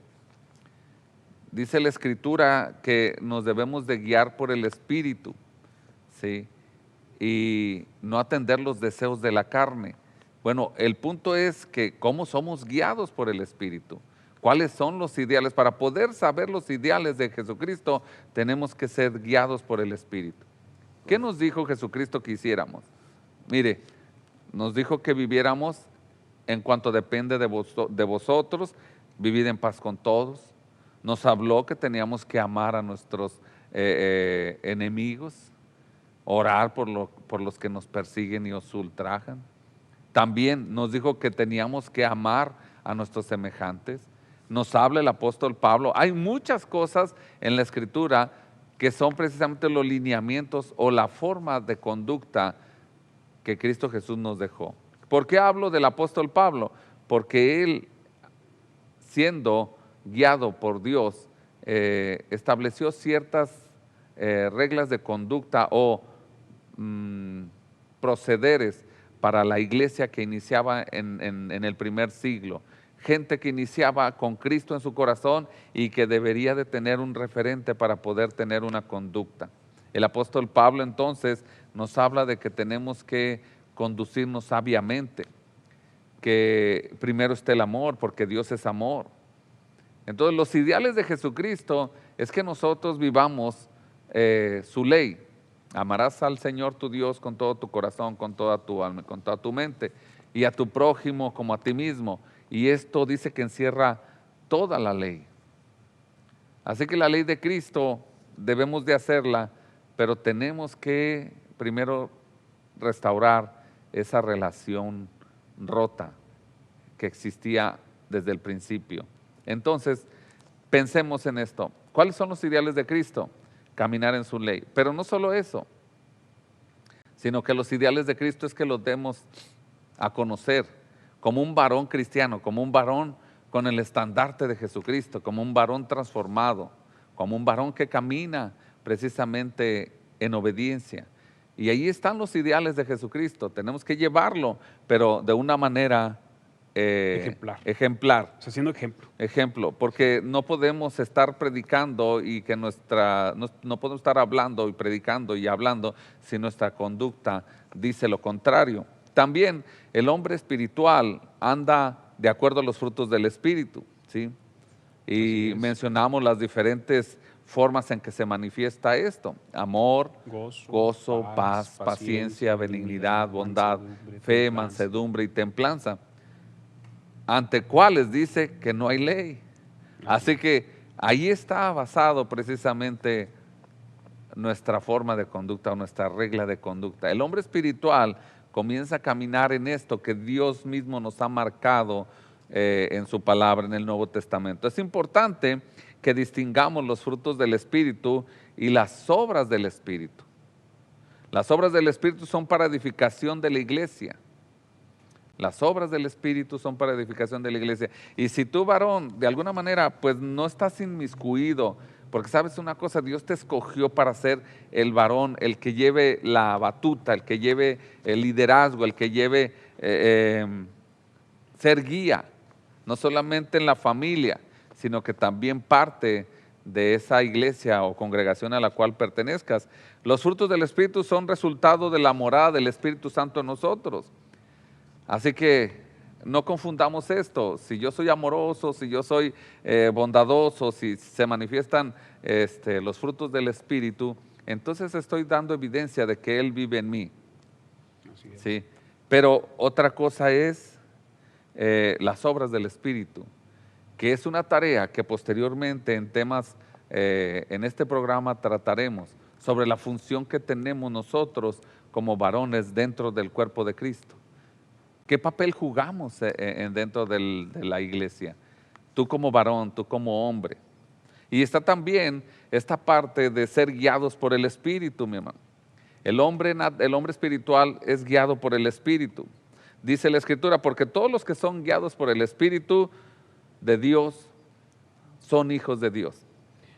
Dice la Escritura que nos debemos de guiar por el Espíritu, ¿sí? Y no atender los deseos de la carne. Bueno, el punto es que cómo somos guiados por el Espíritu. ¿Cuáles son los ideales? Para poder saber los ideales de Jesucristo, tenemos que ser guiados por el Espíritu. ¿Qué nos dijo Jesucristo que hiciéramos? Mire, nos dijo que viviéramos en cuanto depende de vosotros, vivid en paz con todos. Nos habló que teníamos que amar a nuestros enemigos, orar por los que nos persiguen y os ultrajan. También nos dijo que teníamos que amar a nuestros semejantes. Nos habla el apóstol Pablo. Hay muchas cosas en la Escritura que son precisamente los lineamientos o la forma de conducta que Cristo Jesús nos dejó. ¿Por qué hablo del apóstol Pablo? Porque él, siendo guiado por Dios, estableció ciertas reglas de conducta o procederes para la iglesia que iniciaba en el primer siglo. Gente que iniciaba con Cristo en su corazón y que debería de tener un referente para poder tener una conducta. El apóstol Pablo entonces nos habla de que tenemos que conducirnos sabiamente, que primero esté el amor, porque Dios es amor. Entonces los ideales de Jesucristo es que nosotros vivamos su ley. Amarás al Señor tu Dios con todo tu corazón, con toda tu alma, con toda tu mente, y a tu prójimo como a ti mismo. Y esto dice que encierra toda la ley. Así que la ley de Cristo debemos de hacerla, pero tenemos que primero restaurar esa relación rota que existía desde el principio. Entonces, pensemos en esto. ¿Cuáles son los ideales de Cristo? Caminar en su ley. Pero no solo eso, sino que los ideales de Cristo es que los demos a conocer como un varón cristiano, como un varón con el estandarte de Jesucristo, como un varón transformado, como un varón que camina precisamente en obediencia. Y ahí están los ideales de Jesucristo. Tenemos que llevarlo, pero de una manera ejemplar. O sea, siendo ejemplo. Ejemplo, porque no podemos estar predicando y que no podemos estar hablando y predicando y hablando si nuestra conducta dice lo contrario. También el hombre espiritual anda de acuerdo a los frutos del Espíritu, ¿sí? Y mencionamos las diferentes formas en que se manifiesta esto: amor, gozo, paz, paciencia, benignidad, bondad, fe, mansedumbre y templanza. ante cuales dice que no hay ley. Así que ahí está basado precisamente nuestra forma de conducta o nuestra regla de conducta. El hombre espiritual comienza a caminar en esto que Dios mismo nos ha marcado en su palabra en el Nuevo Testamento. Es importante que distingamos los frutos del Espíritu y las obras del Espíritu. Las obras del Espíritu son para edificación de la iglesia. Las obras del Espíritu son para edificación de la iglesia. Y si tú, varón, de alguna manera, pues no estás inmiscuido, porque sabes una cosa, Dios te escogió para ser el varón, el que lleve la batuta, el que lleve el liderazgo, el que lleve ser guía, no solamente en la familia, sino que también parte de esa iglesia o congregación a la cual pertenezcas. Los frutos del Espíritu son resultado de la morada del Espíritu Santo en nosotros. Así que no confundamos esto. Si yo soy amoroso, si yo soy bondadoso, si se manifiestan los frutos del Espíritu, entonces estoy dando evidencia de que Él vive en mí. Así es. ¿Sí? Pero otra cosa es las obras del Espíritu, que es una tarea que posteriormente en temas, en este programa trataremos sobre la función que tenemos nosotros como varones dentro del cuerpo de Cristo. ¿Qué papel jugamos dentro de la iglesia? Tú como varón, tú como hombre. Y está también esta parte de ser guiados por el Espíritu, mi hermano. El hombre espiritual es guiado por el Espíritu. Dice la Escritura, porque todos los que son guiados por el Espíritu de Dios son hijos de Dios.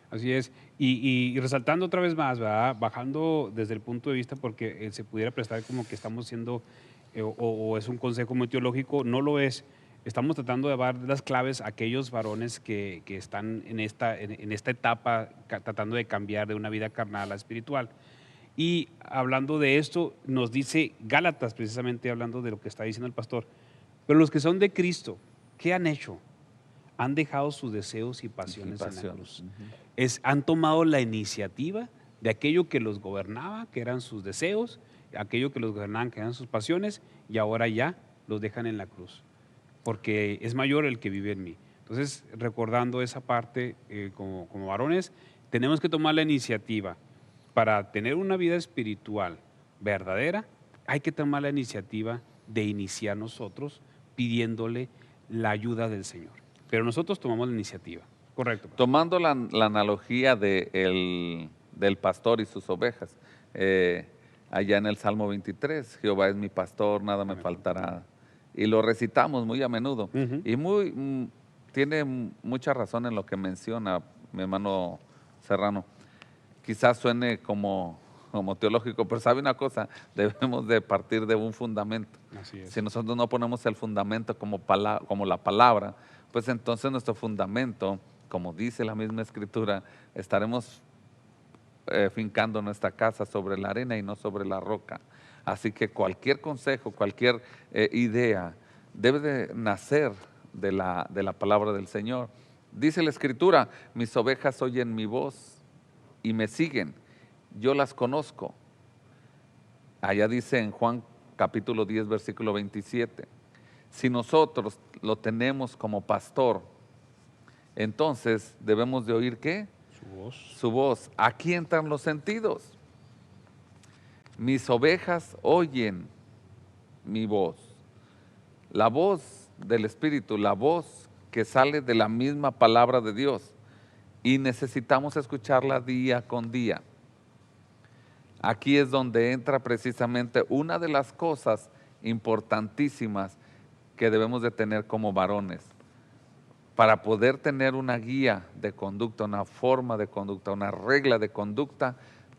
Así es. Y resaltando otra vez más, ¿verdad? Bajando desde el punto de vista, porque se pudiera prestar como que estamos siendo, o es un consejo muy teológico, no lo es. Estamos tratando de dar las claves a aquellos varones que están en esta etapa tratando de cambiar de una vida carnal a espiritual. Y hablando de esto, nos dice Gálatas, precisamente hablando de lo que está diciendo el pastor, pero los que son de Cristo, ¿qué han hecho? Han dejado sus deseos y pasiones en la cruz. Han tomado la iniciativa de aquello que los gobernaba, que eran sus deseos, aquello que los gobernaban, que eran sus pasiones, y ahora ya los dejan en la cruz, porque es mayor el que vive en mí. Entonces, recordando esa parte, como varones, tenemos que tomar la iniciativa. Para tener una vida espiritual verdadera, hay que tomar la iniciativa de iniciar nosotros pidiéndole la ayuda del Señor. Pero nosotros tomamos la iniciativa. Correcto. Tomando la analogía del pastor y sus ovejas, allá en el Salmo 23, Jehová es mi pastor, nada me faltará. Y lo recitamos muy a menudo. Y tiene mucha razón en lo que menciona mi hermano Serrano. Quizás suene como teológico, pero sabe una cosa, debemos de partir de un fundamento. Así es. Si nosotros no ponemos el fundamento como la palabra, pues entonces nuestro fundamento, como dice la misma Escritura, estaremos fincando nuestra casa sobre la arena y no sobre la roca. Así que cualquier consejo, cualquier idea debe de nacer de la palabra del Señor. Dice la Escritura, mis ovejas oyen mi voz y me siguen, yo las conozco. Allá dice en Juan capítulo 10, versículo 27, si nosotros lo tenemos como pastor, entonces debemos de oír ¿qué? Su voz. Su voz. Aquí entran los sentidos. Mis ovejas oyen mi voz. La voz del Espíritu, la voz que sale de la misma palabra de Dios. Y necesitamos escucharla día con día. Aquí es donde entra precisamente una de las cosas importantísimas que debemos de tener como varones. Para poder tener una guía de conducta, una forma de conducta, una regla de conducta,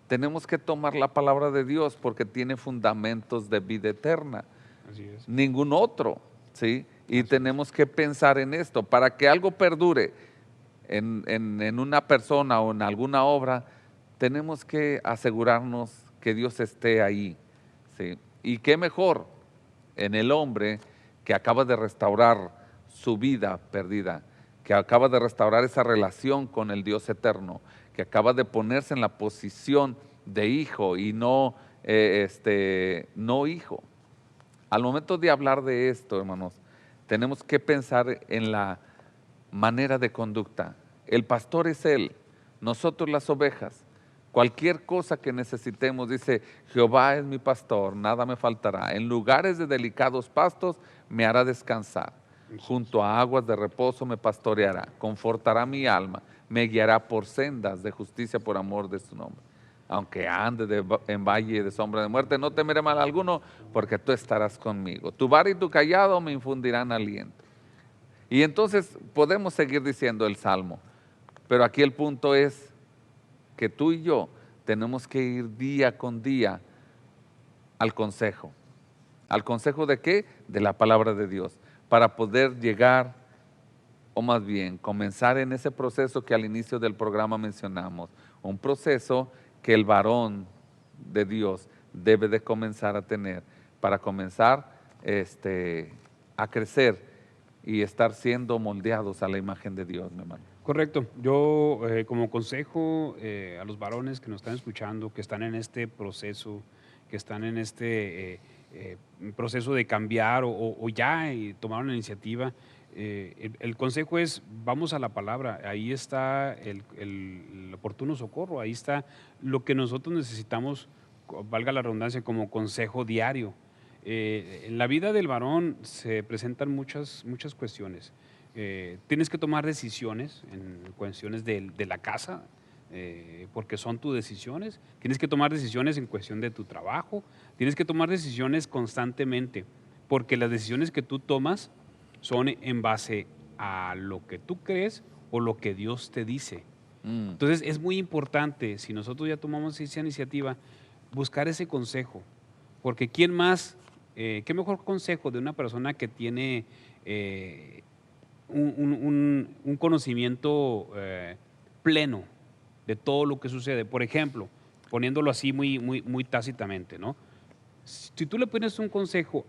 tenemos que tomar la palabra de Dios porque tiene fundamentos de vida eterna. Así es. Ningún otro, ¿sí? Y tenemos que pensar en esto. Para que algo perdure en una persona o en alguna obra, tenemos que asegurarnos que Dios esté ahí, ¿sí? Y qué mejor en el hombre que acaba de restaurar su vida perdida, que acaba de restaurar esa relación con el Dios eterno, que acaba de ponerse en la posición de hijo y no hijo. Al momento de hablar de esto, hermanos, Tenemos que pensar en la manera de conducta. El pastor es Él, nosotros las ovejas. Cualquier cosa que necesitemos, dice, Jehová es mi pastor, nada me faltará. En lugares de delicados pastos me hará descansar. Junto a aguas de reposo me pastoreará, confortará mi alma, me guiará por sendas de justicia por amor de su nombre. Aunque ande en valle de sombra de muerte, no temeré mal alguno, porque tú estarás conmigo. Tu vara y tu cayado me infundirán aliento. Y entonces podemos seguir diciendo el Salmo, pero aquí el punto es que tú y yo tenemos que ir día con día al consejo. ¿Al consejo de qué? De la palabra de Dios, para poder llegar, o más bien comenzar en ese proceso que al inicio del programa mencionamos, un proceso que el varón de Dios debe de comenzar a tener para comenzar a crecer y estar siendo moldeados a la imagen de Dios, mi hermano. Correcto. Yo como consejo a los varones que nos están escuchando, que están en este proceso, que están en este proceso de cambiar o ya tomaron la iniciativa, el consejo es, vamos a la palabra, ahí está el oportuno socorro, ahí está lo que nosotros necesitamos, valga la redundancia, como consejo diario. En la vida del varón se presentan muchas cuestiones. Tienes que tomar decisiones en cuestiones de la casa, porque son tus decisiones. Tienes que tomar decisiones en cuestión de tu trabajo. Tienes que tomar decisiones constantemente, porque las decisiones que tú tomas son en base a lo que tú crees o lo que Dios te dice. Entonces es muy importante, si nosotros ya tomamos esa iniciativa, buscar ese consejo, porque ¿quién más, qué mejor consejo de una persona que tiene un conocimiento pleno de todo lo que sucede? Por ejemplo, poniéndolo así muy tácitamente, ¿no? Si tú le pones un consejo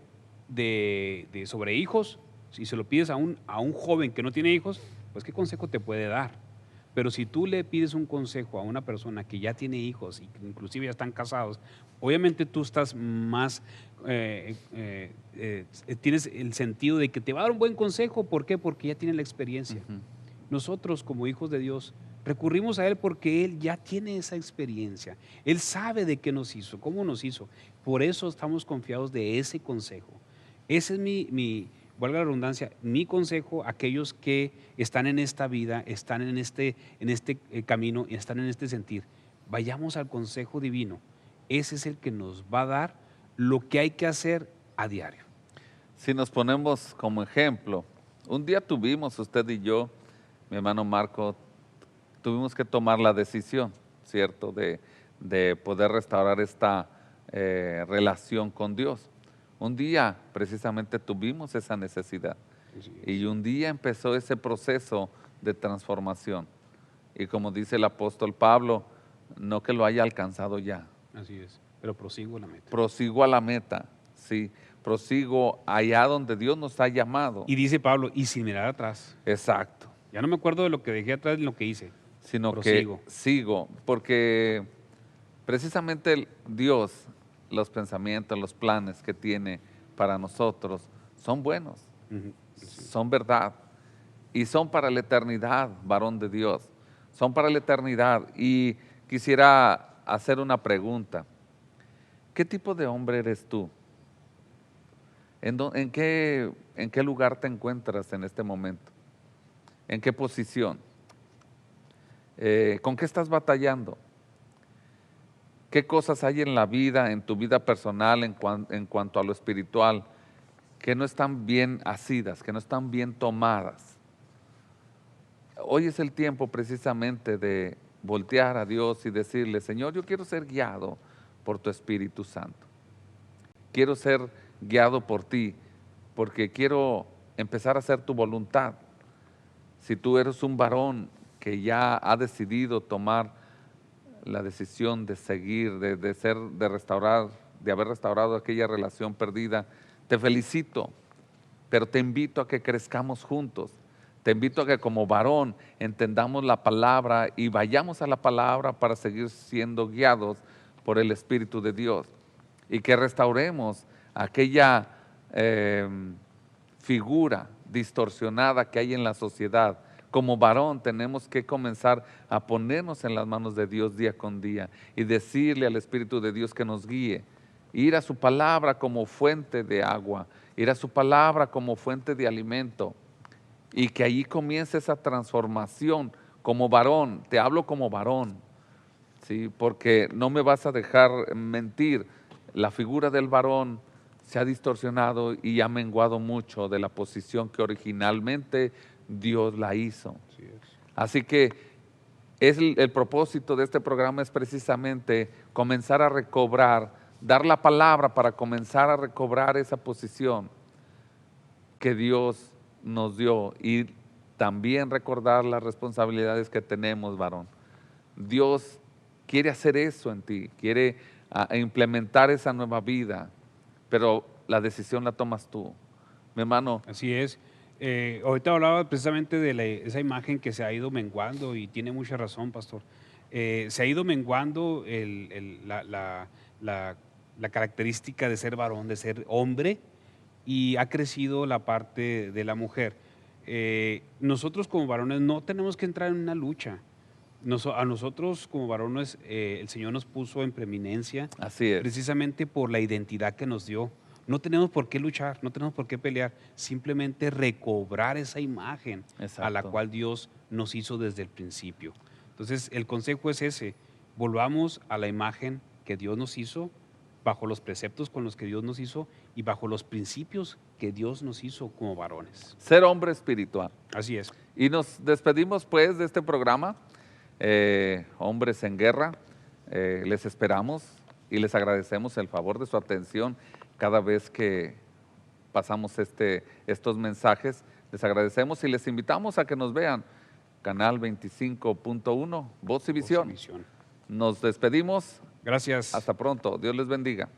sobre hijos, si se lo pides a un joven que no tiene hijos, pues ¿qué consejo te puede dar? Pero si tú le pides un consejo a una persona que ya tiene hijos y que inclusive ya están casados, obviamente tú estás más, tienes el sentido de que te va a dar un buen consejo. ¿Por qué? Porque ya tiene la experiencia. Nosotros como hijos de Dios recurrimos a Él porque Él ya tiene esa experiencia. Él sabe de qué nos hizo, cómo nos hizo. Por eso estamos confiados de ese consejo. Ese es valga la redundancia, mi consejo a aquellos que están en esta vida, están en este camino y están en este sentir. Vayamos al consejo divino. Ese es el que nos va a dar lo que hay que hacer a diario. Si nos ponemos como ejemplo, un día tuvimos, usted y yo, mi hermano Marco, tuvimos que tomar la decisión, ¿cierto?, de poder restaurar esta relación con Dios. Un día precisamente tuvimos esa necesidad y un día empezó ese proceso de transformación. Y como dice el apóstol Pablo, no que lo haya alcanzado ya. Así es, pero prosigo a la meta. Prosigo a la meta, sí. Prosigo allá donde Dios nos ha llamado. Y dice Pablo, y sin mirar atrás. Exacto. Ya no me acuerdo de lo que dejé atrás, de lo que hice. Sino prosigo. Que sigo, porque precisamente Dios, los pensamientos, los planes que tiene para nosotros son buenos, son verdad y son para la eternidad, varón de Dios, son para la eternidad. Y quisiera hacer una pregunta: ¿qué tipo de hombre eres tú? ¿En qué lugar te encuentras en este momento? ¿En qué posición? ¿Con qué estás batallando? ¿Qué cosas hay en la vida, en tu vida personal, en cuanto a lo espiritual, que no están bien asidas, que no están bien tomadas? Hoy es el tiempo precisamente de voltear a Dios y decirle: Señor, yo quiero ser guiado por tu Espíritu Santo. Quiero ser guiado por ti, porque quiero empezar a hacer tu voluntad. Si tú eres un varón que ya ha decidido tomar la decisión de seguir, de restaurar, de haber restaurado aquella relación perdida, te felicito, pero te invito a que crezcamos juntos. Te invito a que como varón entendamos la palabra y vayamos a la palabra para seguir siendo guiados por el Espíritu de Dios, y que restauremos aquella figura distorsionada que hay en la sociedad. Como varón tenemos que comenzar a ponernos en las manos de Dios día con día y decirle al Espíritu de Dios que nos guíe. Ir a su palabra como fuente de agua, ir a su palabra como fuente de alimento y que allí comience esa transformación como varón. Te hablo como varón, ¿sí? Porque no me vas a dejar mentir. La figura del varón se ha distorsionado y ha menguado mucho de la posición que originalmente Dios la hizo. Así que el propósito de este programa es precisamente comenzar a recobrar, dar la palabra para comenzar a recobrar esa posición que Dios nos dio y también recordar las responsabilidades que tenemos, varón. Dios quiere hacer eso en ti, quiere implementar esa nueva vida, pero la decisión la tomas tú. Mi hermano. Así es. Ahorita hablaba precisamente de esa imagen que se ha ido menguando y tiene mucha razón, pastor. Se ha ido menguando la característica de ser varón, de ser hombre, y ha crecido la parte de la mujer. Nosotros como varones no tenemos que entrar en una lucha. A nosotros como varones el Señor nos puso en preeminencia. Así es. Precisamente por la identidad que nos dio. No tenemos por qué luchar, no tenemos por qué pelear, simplemente recobrar esa imagen a la cual Dios nos hizo desde el principio. Entonces el consejo es ese: volvamos a la imagen que Dios nos hizo, bajo los preceptos con los que Dios nos hizo y bajo los principios que Dios nos hizo como varones. Ser hombre espiritual. Así es. Y nos despedimos pues de este programa, Hombres en Guerra. Les esperamos y les agradecemos el favor de su atención cada vez que pasamos estos mensajes. Les agradecemos y les invitamos a que nos vean. Canal 25.1, Voz y Visión. Nos despedimos. Gracias. Hasta pronto. Dios les bendiga.